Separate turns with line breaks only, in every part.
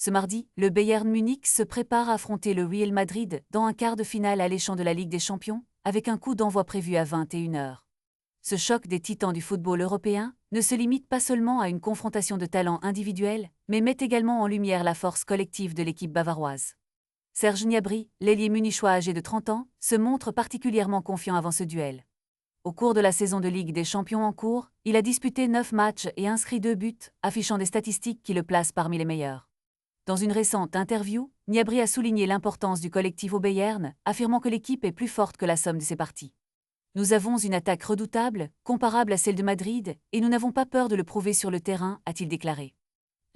Ce mardi, le Bayern Munich se prépare à affronter le Real Madrid dans un quart de finale alléchant de la Ligue des Champions, avec un coup d'envoi prévu à 21h. Ce choc des titans du football européen ne se limite pas seulement à une confrontation de talents individuels, mais met également en lumière la force collective de l'équipe bavaroise. Serge Gnabry, l'ailier munichois âgé de 30 ans, se montre particulièrement confiant avant ce duel. Au cours de la saison de Ligue des Champions en cours, il a disputé 9 matchs et inscrit 2 buts, affichant des statistiques qui le placent parmi les meilleurs. Dans une récente interview, Gnabry a souligné l'importance du collectif au Bayern, affirmant que l'équipe est plus forte que la somme de ses parties. Nous avons une attaque redoutable, comparable à celle de Madrid, et nous n'avons pas peur de le prouver sur le terrain, a-t-il déclaré.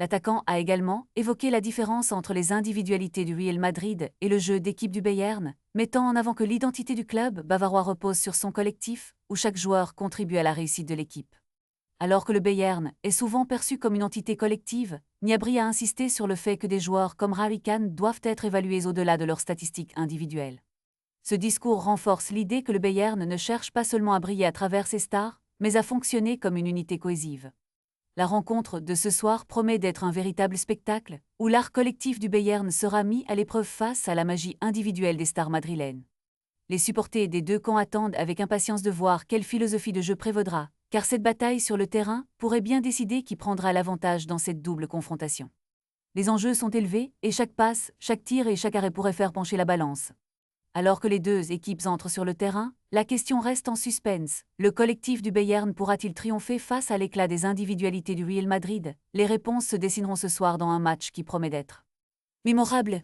L'attaquant a également évoqué la différence entre les individualités du Real Madrid et le jeu d'équipe du Bayern, mettant en avant que l'identité du club bavarois repose sur son collectif, où chaque joueur contribue à la réussite de l'équipe. Alors que le Bayern est souvent perçu comme une entité collective, Gnabry a insisté sur le fait que des joueurs comme Harry Kane doivent être évalués au-delà de leurs statistiques individuelles. Ce discours renforce l'idée que le Bayern ne cherche pas seulement à briller à travers ses stars, mais à fonctionner comme une unité cohésive. La rencontre de ce soir promet d'être un véritable spectacle, où l'art collectif du Bayern sera mis à l'épreuve face à la magie individuelle des stars madrilènes. Les supporters des deux camps attendent avec impatience de voir quelle philosophie de jeu prévaudra, car cette bataille sur le terrain pourrait bien décider qui prendra l'avantage dans cette double confrontation. Les enjeux sont élevés, et chaque passe, chaque tir et chaque arrêt pourrait faire pencher la balance. Alors que les deux équipes entrent sur le terrain, la question reste en suspense. Le collectif du Bayern pourra-t-il triompher face à l'éclat des individualités du Real Madrid? Les réponses se dessineront ce soir dans un match qui promet d'être mémorable.